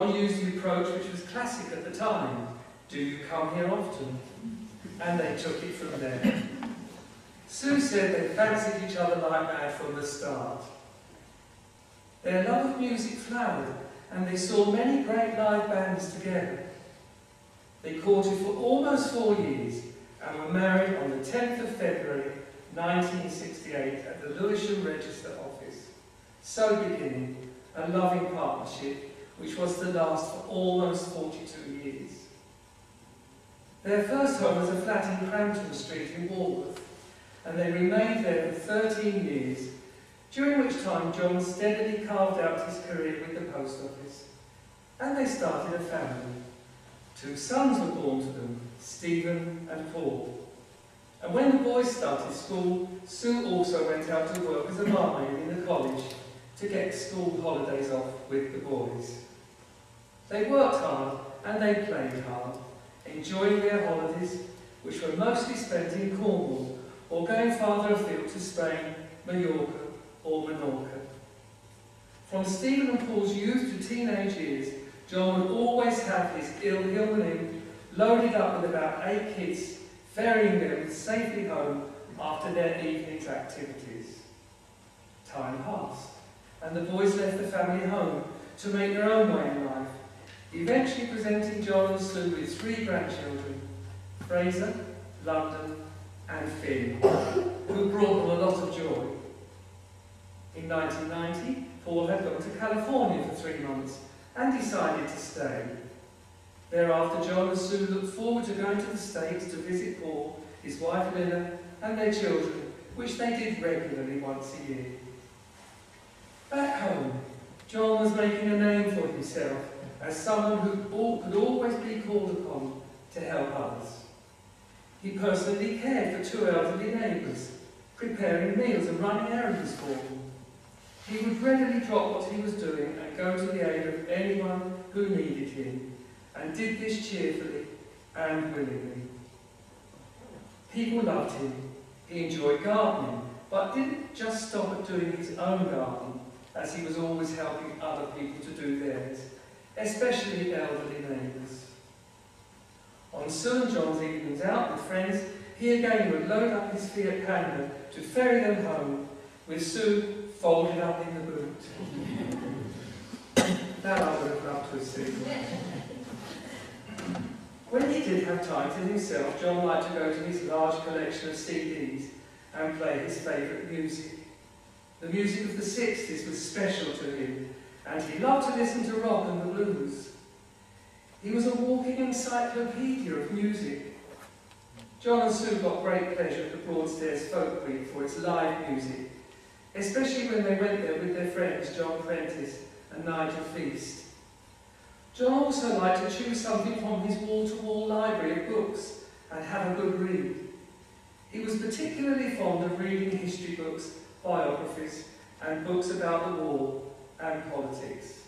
John used the approach which was classic at the time. Do you come here often? And they took it from there. Sue said they fancied each other like mad from the start. Their love of music flowered, and they saw many great live bands together. They courted for almost 4 years and were married on the 10th of February 1968 at the Lewisham Register office, so beginning a loving partnership which was to last for almost 42 years. Their first home was a flat in Crampton Street in Walworth, and they remained there for 13 years, during which time John steadily carved out his career with the post office, and they started a family. 2 sons were born to them, Stephen and Paul. And when the boys started school, Sue also went out to work as a barmaid in the college to get school holidays off with the boys. They worked hard and they played hard, enjoying their holidays, which were mostly spent in Cornwall or going farther afield to Spain, Mallorca or Menorca. From Stephen and Paul's youth to teenage years, John would always have his Hillman loaded up with about 8 kids, ferrying them safely home after their evening's activities. Time passed, and the boys left the family home to make their own way in life, eventually presenting John and Sue with 3 grandchildren, Fraser, London and Finn, who brought them a lot of joy. In 1990, Paul had gone to California for 3 months and decided to stay. Thereafter, John and Sue looked forward to going to the States to visit Paul, his wife Lina, and their children, which they did regularly once a year. Back home, John was making a name for himself as someone who could always be called upon to help others. He personally cared for 2 elderly neighbours, preparing meals and running errands for them. He would readily drop what he was doing and go to the aid of anyone who needed him, and did this cheerfully and willingly. People loved him. He enjoyed gardening, but didn't just stop at doing his own garden, as he was always helping other people to do theirs, especially elderly neighbours. On Sue and John's evenings out with friends, he again would load up his Fiat Panda to ferry them home, with Sue folded up in the boot. That I would have loved to have seen. When he did have time to himself, John liked to go to his large collection of CDs and play his favourite music. The music of the 60s was special to him, and he loved to listen to rock and the blues. He was a walking encyclopedia of music. John and Sue got great pleasure at the Broadstairs Folk Week for its live music, especially when they went there with their friends John Prentice and Nigel Feast. John also liked to choose something from his wall-to-wall library of books and have a good read. He was particularly fond of reading history books, biographies, and books about the war and politics.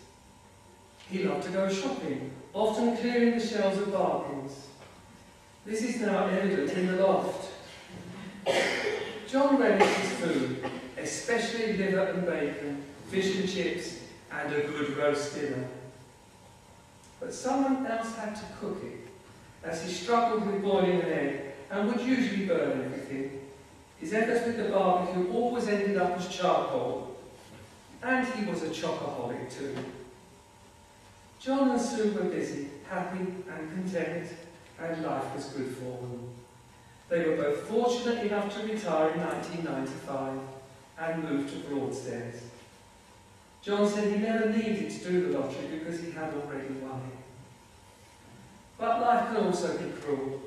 He loved to go shopping, often clearing the shelves of bargains. This is now evident in the loft. John relished his food, especially liver and bacon, fish and chips, and a good roast dinner. But someone else had to cook it, as he struggled with boiling an egg and would usually burn everything. His efforts with the barbecue always ended up as charcoal, and he was a chocoholic too. John and Sue were busy, happy and content, and life was good for them. They were both fortunate enough to retire in 1995 and move to Broadstairs. John said he never needed to do the lottery because he had already won it. But life can also be cruel.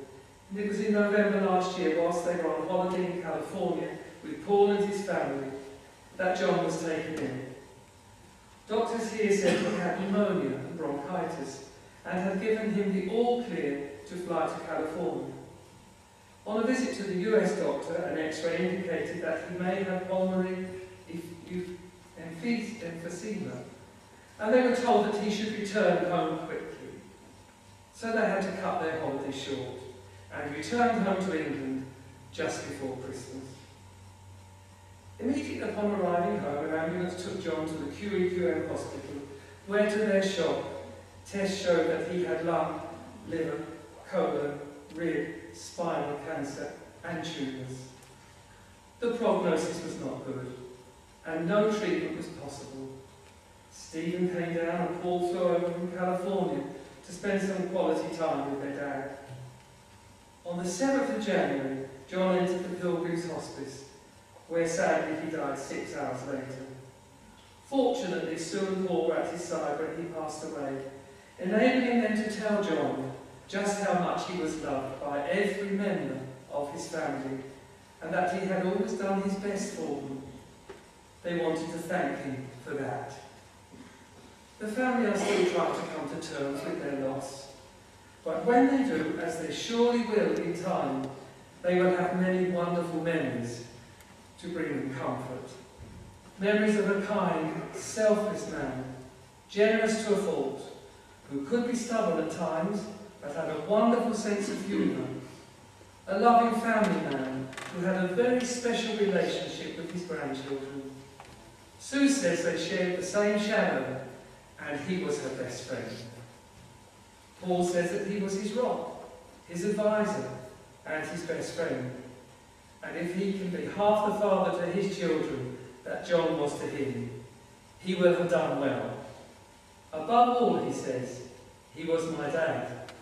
And it was in November last year, whilst they were on holiday in California with Paul and his family, that John was taken in. Doctors here said he had pneumonia and bronchitis and had given him the all clear to fly to California. On a visit to the US doctor, an X-ray indicated that he may have pulmonary emphysema, and they were told that he should return home quickly. So they had to cut their holiday short and returned home to England just before Christmas. Immediately upon arriving home, an ambulance took John to the QEQM hospital, where to their shock, Tests showed that he had lung, liver, colon, rib, spinal cancer and tumours. The prognosis was not good, and no treatment was possible. Stephen came down and Paul flew over from California to spend some quality time with their dad. On the 7th of January, John entered the Pilgrims Hospice, where sadly he died 6 hours later. Fortunately, Sue and Paul were at his side when he passed away, enabling them to tell John just how much he was loved by every member of his family, and that he had always done his best for them. They wanted to thank him for that. The family are still trying to come to terms with their loss, but when they do, as they surely will in time, they will have many wonderful memories to bring them comfort. Memories of a kind, selfless man, generous to a fault, who could be stubborn at times, but had a wonderful sense of humour. A loving family man who had a very special relationship with his grandchildren. Sue says they shared the same shadow, and he was her best friend. Paul says that he was his rock, his advisor, and his best friend. And if he can be half the father to his children that John was to him, he will have done well. Above all, he says, he was my dad,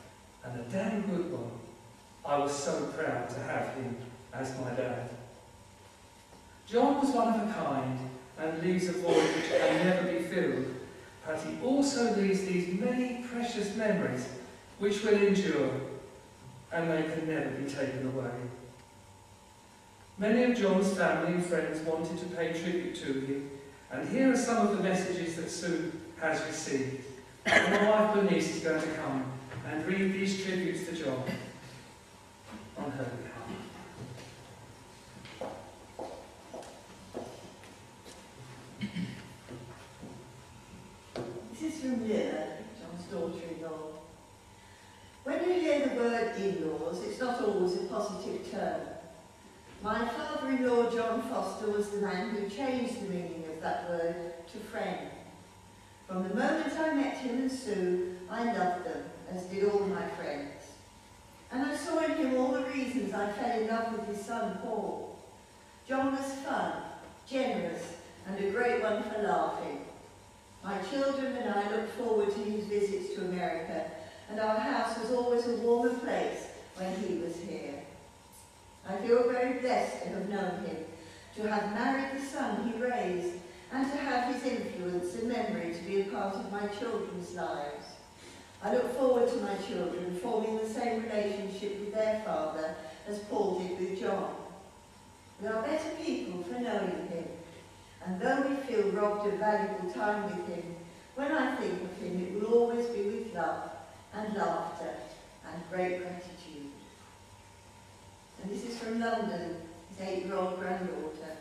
and a damn good one. I was so proud to have him as my dad. John was one of a kind and leaves a void which can never be filled, but he also leaves these many precious memories which will endure, and they can never be taken away. Many of John's family and friends wanted to pay tribute to him, and here are some of the messages that Sue has received. And my wife Bernice is going to come and read these tributes to John on her behalf. This is from Lila, John's daughter-in-law. When you hear the word in-laws, it's not always a positive term. My father-in-law, John Foster, was the man who changed the meaning of that word to friend. From the moment I met him and Sue, I loved them, as did all my friends. And I saw in him all the reasons I fell in love with his son, Paul. John was fun, generous, and a great one for laughing. My children and I looked forward to his visits to America, and our house was always a warmer place when he was here. I feel very blessed to have known him, to have married the son he raised, and to have his influence and memory to be a part of my children's lives. I look forward to my children forming the same relationship with their father as Paul did with John. We are better people for knowing him, and though we feel robbed of valuable time with him, when I think of him it will always be with love and laughter and great gratitude. And this is from London, his 8-year-old granddaughter.